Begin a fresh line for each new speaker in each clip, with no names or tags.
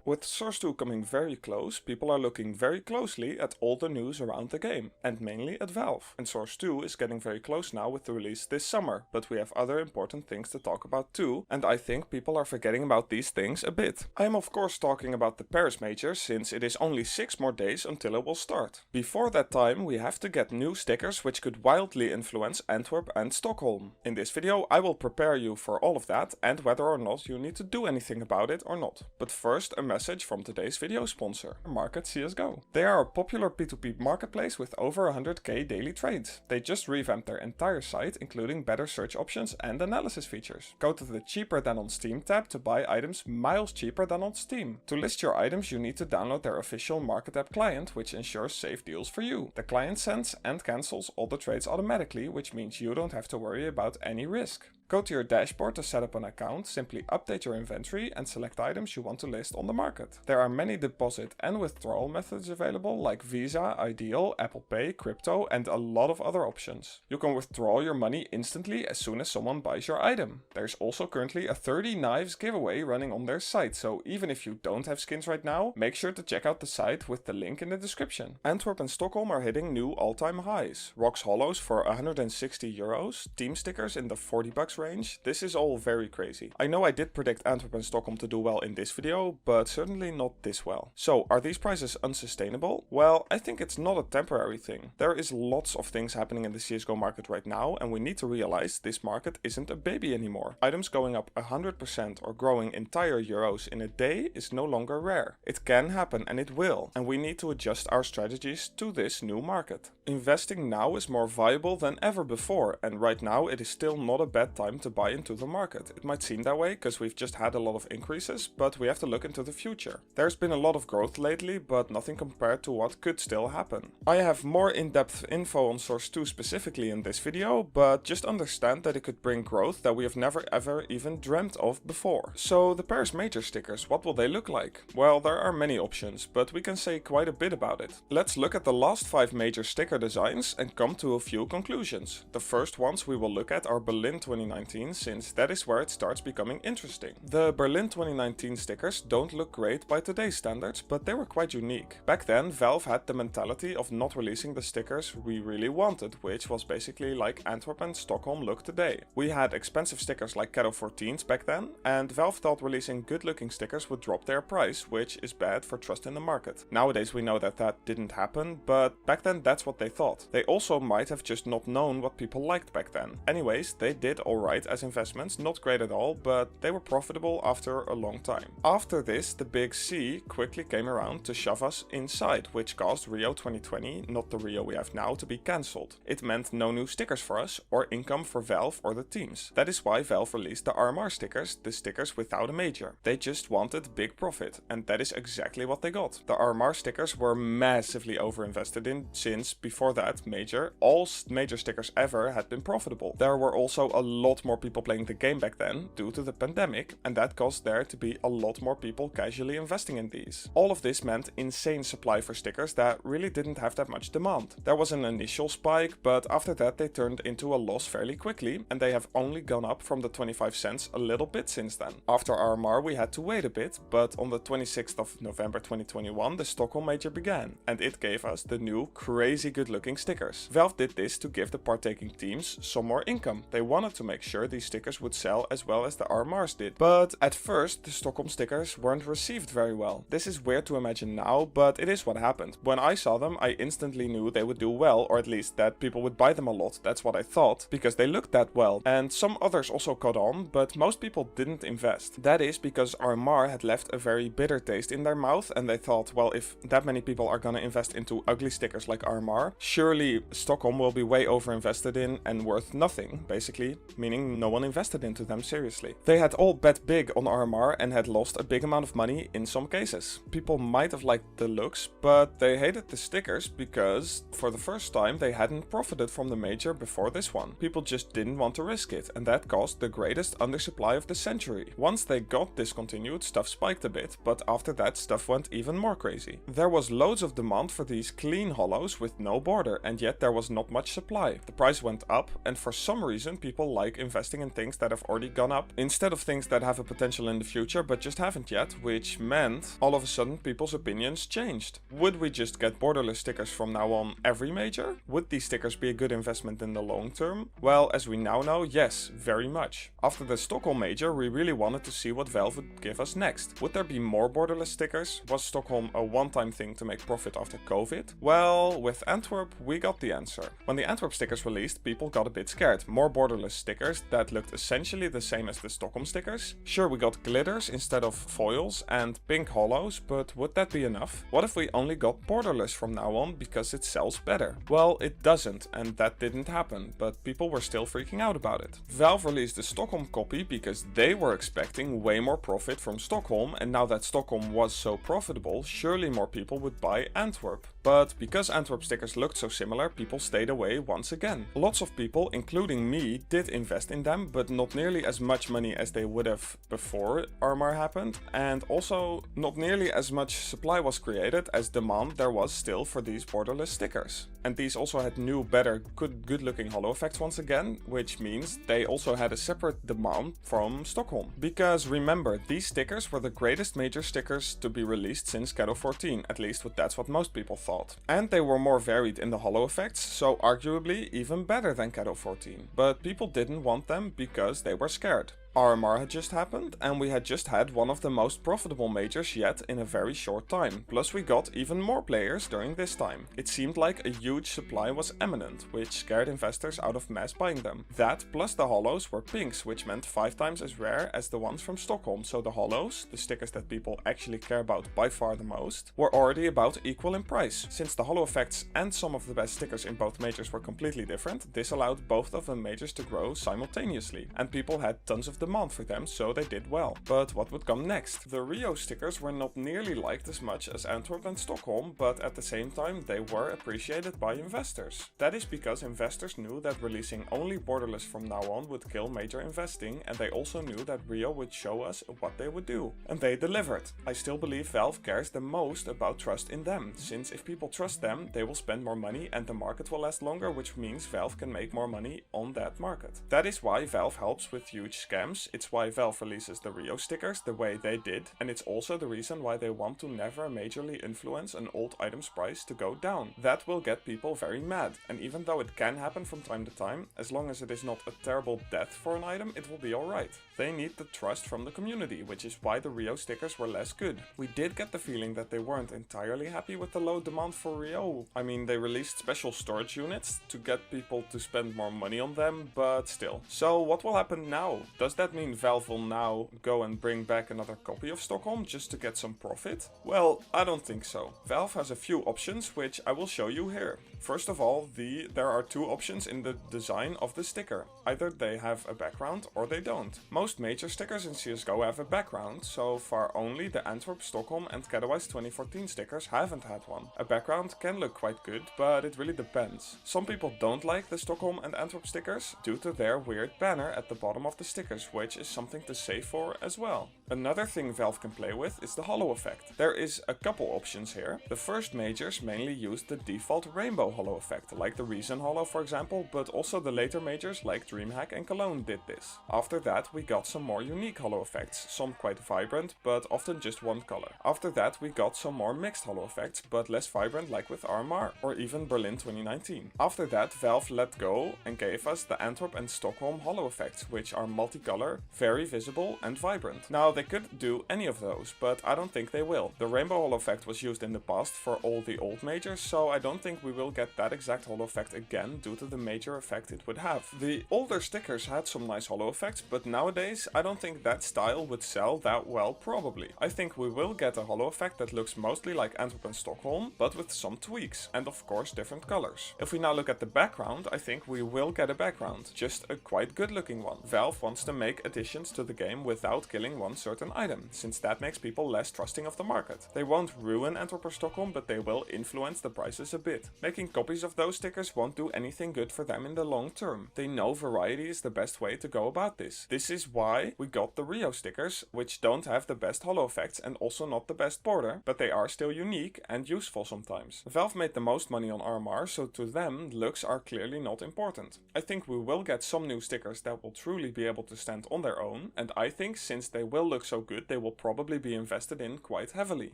With Source 2 coming very close, people are looking very closely at all the news around the game, and mainly at Valve. And Source 2 is getting very close now with the release this summer, but we have other important things to talk about too, and I think people are forgetting about these things a bit. I am of course talking about the Paris Major, since it is only 6 more days until it will start. Before that time we have to get new stickers which could wildly influence Antwerp and Stockholm. In this video I will prepare you for all of that and whether or not you need to do anything about it or not. But first a message from today's video sponsor, Market CSGO. They are a popular P2P marketplace with over 100k daily trades. They just revamped their entire site, including better search options and analysis features. Go to the cheaper than on Steam tab to buy items miles cheaper than on Steam. To list your items you need to download their official market app client, which ensures safe deals for you. The client sends and cancels all the trades automatically, which means you don't have to worry about any risk. Go to your dashboard to set up an account, simply update your inventory and select items you want to list on the market. There are many deposit and withdrawal methods available like Visa, Ideal, Apple Pay, crypto and a lot of other options. You can withdraw your money instantly as soon as someone buys your item. There's also currently a 30 knives giveaway running on their site, so even if you don't have skins right now, make sure to check out the site with the link in the description. Antwerp and Stockholm are hitting new all-time highs. Rocks Hollows for 160 euros, team stickers in the 40 bucks range. This is all very crazy. I know I did predict Antwerp and Stockholm to do well in this video, but certainly not this well. So are these prices unsustainable? Well, I think it's not a temporary thing. There is lots of things happening in the CSGO market right now, and we need to realize this market isn't a baby anymore. Items going up 100% or growing entire euros in a day is no longer rare. It can happen and it will, and we need to adjust our strategies to this new market. Investing now is more viable than ever before, and right now it is still not a bad time to buy into the market. It might seem that way because we've just had a lot of increases, but we have to look into the future. There's been a lot of growth lately, but nothing compared to what could still happen. I have more in-depth info on Source 2 specifically in this video, but just understand that it could bring growth that we have never ever even dreamt of before. So the Paris Major stickers, what will they look like? Well, there are many options, but we can say quite a bit about it. Let's look at the last 5 major sticker designs and come to a few conclusions. The first ones we will look at are Berlin 2019, since that is where it starts becoming interesting. The Berlin 2019 stickers don't look great by today's standards, but they were quite unique. Back then Valve had the mentality of not releasing the stickers we really wanted, which was basically like Antwerp and Stockholm look today. We had expensive stickers like Cato 14s back then, and Valve thought releasing good looking stickers would drop their price, which is bad for trust in the market. Nowadays we know that that didn't happen, but back then that's what they thought. They also might have just not known what people liked back then. Anyways, they did alright as investments, not great at all, but they were profitable after a long time. After this, the big C quickly came around to shove us inside, which caused Rio 2020, not the Rio we have now, to be cancelled. It meant no new stickers for us, or income for Valve or the teams. That is why Valve released the RMR stickers, the stickers without a major. They just wanted big profit, and that is exactly what they got. The RMR stickers were massively overinvested in, since before that major, all major stickers ever had been profitable. There were also a lot more people playing the game back then due to the pandemic, and that caused there to be a lot more people casually investing in these. All of this meant insane supply for stickers that really didn't have that much demand. There was an initial spike, but after that they turned into a loss fairly quickly, and they have only gone up from the 25 cents a little bit since then. After RMR we had to wait a bit, but on the 26th of November 2021 the Stockholm Major began, and it gave us the new crazy good looking stickers. Valve did this to give the partaking teams some more income. They wanted to make sure these stickers would sell as well as the RMRs did. But at first the Stockholm stickers weren't received very well. This is weird to imagine now, but it is what happened. When I saw them I instantly knew they would do well, or at least that people would buy them a lot. That's what I thought, because they looked that well. And some others also caught on, but most people didn't invest. That is because RMR had left a very bitter taste in their mouth, and they thought, well, if that many people are gonna invest into ugly stickers like RMR, surely Stockholm will be way overinvested in and worth nothing, basically, meaning no one invested into them seriously. They had all bet big on RMR and had lost a big amount of money in some cases. People might have liked the looks, but they hated the stickers because for the first time they hadn't profited from the major before this one. People just didn't want to risk it, and that caused the greatest undersupply of the century. Once they got discontinued, stuff spiked a bit, but after that stuff went even more crazy. There was loads of demand for these clean hollows with no border, and yet there was not much supply. The price went up, and for some reason people like like investing in things that have already gone up instead of things that have a potential in the future but just haven't yet, which meant all of a sudden people's opinions changed. Would we just get borderless stickers from now on every major? Would these stickers be a good investment in the long term? Well, as we now know, yes, very much. After the Stockholm major, we really wanted to see what Valve would give us next. Would there be more borderless stickers? Was Stockholm a one-time thing to make profit after COVID? Well, with Antwerp, we got the answer. When the Antwerp stickers released, people got a bit scared. More borderless stickers that looked essentially the same as the Stockholm stickers. Sure, we got glitters instead of foils and pink hollows, but would that be enough? What if we only got borderless from now on because it sells better? Well, it doesn't, and that didn't happen, but people were still freaking out about it. Valve released the Stockholm copy because they were expecting way more profit from Stockholm, and now that Stockholm was so profitable, surely more people would buy Antwerp. But because Antwerp stickers looked so similar, people stayed away once again. Lots of people, including me, did invest in them, but not nearly as much money as they would have before RMR happened, and also not nearly as much supply was created as demand there was still for these borderless stickers. And these also had new, better, good looking holo effects once again, which means they also had a separate demand from Stockholm. Because remember, these stickers were the greatest major stickers to be released since Shadow 14, at least that's what most people thought. And they were more varied in the holo effects, so arguably even better than Shadow 14. But people didn't want them because they were scared. RMR had just happened, and we had just had one of the most profitable majors yet in a very short time. Plus we got even more players during this time. It seemed like a huge supply was imminent, which scared investors out of mass buying them. That plus the holos were pinks, which meant 5 times as rare as the ones from Stockholm. So the holos, the stickers that people actually care about by far the most, were already about equal in price. Since the holo effects and some of the best stickers in both majors were completely different, this allowed both of the majors to grow simultaneously, and people had tons of demand for them, so they did well. But what would come next? The Rio stickers were not nearly liked as much as Antwerp and Stockholm, but at the same time they were appreciated by investors. That is because investors knew that releasing only borderless from now on would kill major investing, and they also knew that Rio would show us what they would do. And they delivered. I still believe Valve cares the most about trust in them, since if people trust them, they will spend more money and the market will last longer, which means Valve can make more money on that market. That is why Valve helps with huge scams. It's why Valve releases the Rio stickers the way they did, and it's also the reason why they want to never majorly influence an old item's price to go down. That will get people very mad, and even though it can happen from time to time, as long as it is not a terrible death for an item, it will be alright. They need the trust from the community, which is why the Rio stickers were less good. We did get the feeling that they weren't entirely happy with the low demand for Rio. I mean, they released special storage units to get people to spend more money on them, but still. So what will happen now? Does that mean Valve will now go and bring back another copy of Stockholm just to get some profit? Well, I don't think so. Valve has a few options, which I will show you here. First of all, there are 2 options in the design of the sticker. Either they have a background or they don't. Most major stickers in CSGO have a background, so far only the Antwerp, Stockholm and Katowice 2014 stickers haven't had one. A background can look quite good, but it really depends. Some people don't like the Stockholm and Antwerp stickers due to their weird banner at the bottom of the stickers, which is something to save for as well. Another thing Valve can play with is the holo effect. There is a couple options here. The first majors mainly used the default rainbow holo effect, like the Reason holo for example, but also the later majors like DreamHack and Cologne did this. After that we got some more unique holo effects, some quite vibrant but often just one color. After that we got some more mixed holo effects but less vibrant, like with RMR or even Berlin 2019. After that Valve let go and gave us the Antwerp and Stockholm holo effects, which are multicolor, very visible and vibrant. Now they could do any of those, but I don't think they will. The rainbow holo effect was used in the past for all the old majors, so I don't think we will get that exact holo effect again due to the major effect it would have. The older stickers had some nice holo effects, but nowadays I don't think that style would sell that well probably. I think we will get a holo effect that looks mostly like Antwerp and Stockholm, but with some tweaks and of course different colors. If we now look at the background, I think we will get a background, just a quite good looking one. Valve wants to make additions to the game without killing one certain item, since that makes people less trusting of the market. They won't ruin Antwerp or Stockholm, but they will influence the prices a bit. Making copies of those stickers won't do anything good for them in the long term. They know variety is the best way to go about this. This is why we got the Rio stickers, which don't have the best holo effects and also not the best border, but they are still unique and useful sometimes. Valve made the most money on RMR, so to them, looks are clearly not important. I think we will get some new stickers that will truly be able to stand on their own, and I think since they will look so good, they will probably be invested in quite heavily.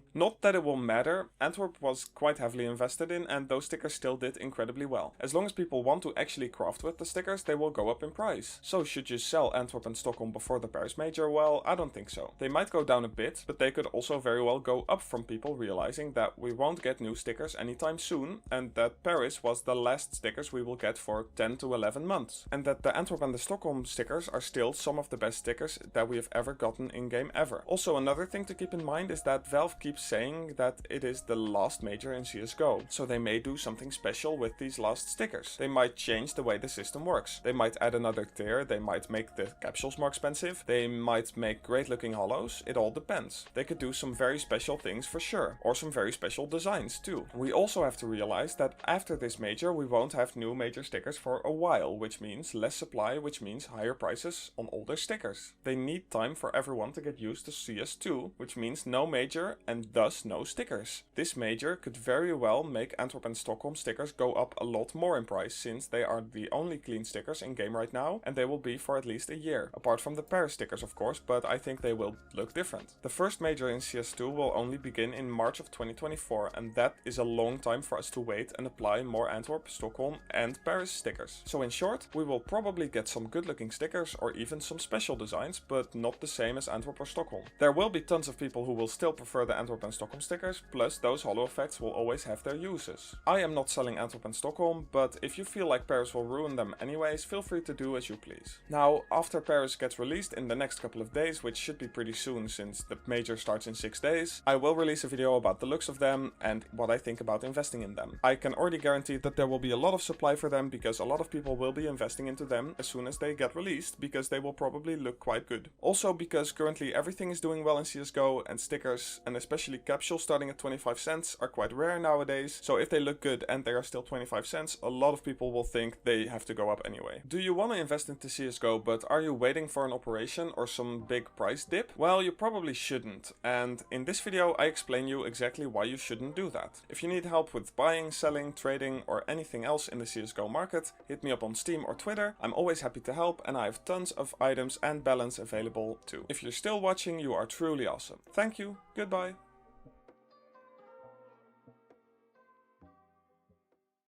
Not that it will matter, Antwerp was quite heavily invested in and those stickers still did incredibly well. As long as people want to actually craft with the stickers, they will go up in price. So should you sell Antwerp and Stockholm before the Paris Major? Well, I don't think so. They might go down a bit, but they could also very well go up from people realizing that we won't get new stickers anytime soon and that Paris was the last stickers we will get for 10 to 11 months. And that the Antwerp and the Stockholm stickers are still some of the best stickers that we have ever gotten in-game ever. Also, another thing to keep in mind is that Valve keeps saying that it is the last major in CSGO, so they may do something special with these last stickers. They might change the way the system works. They might add another tier, they might make the capsules more expensive, they might make great looking holos, it all depends. They could do some very special things for sure, or some very special designs too. We also have to realize that after this major we won't have new major stickers for a while, which means less supply, which means higher prices on older stickers. They need time for everyone to get used to CS2, which means no major and thus no stickers. This major could very well make Antwerp and Stockholm stickers go up a lot more in price, since they are the only clean stickers in game right now and they will be for at least a year. Apart from the Paris stickers of course, but I think they will look different. The first major in CS2 will only begin in March of 2024 and that is a long time for us to wait and apply more Antwerp, Stockholm and Paris stickers. So in short, we will probably get some good looking stickers or even some special designs, but not the same as Antwerp or Stockholm. There will be tons of people who will still prefer the Antwerp and Stockholm stickers, plus those holo effects will always have their uses. I am not selling Antwerp and Stockholm, but if you feel like Paris will ruin them anyways, feel free to do as you please. Now, after Paris gets released in the next couple of days, which should be pretty soon since the major starts in 6 days, I will release a video about the looks of them and what I think about investing in them. I can already guarantee that there will be a lot of supply for them because a lot of people will be investing into them as soon as they get released, because they will probably look quite good. Also because currently everything is doing well in CSGO and stickers, and especially capsules starting at 25 cents are quite rare nowadays, so if they look good and they are still 25 cents, a lot of people will think they have to go up anyway. Do you want to invest into CSGO, but are you waiting for an operation or some big price dip? Well, you probably shouldn't, and in this video I explain you exactly why you shouldn't do that. If you need help with buying, selling, trading or anything else in the CSGO market, hit me up on Steam or Twitter. I'm always happy to help and I have tons of items and balance available too. If you're still watching, you are truly awesome. Thank you, goodbye.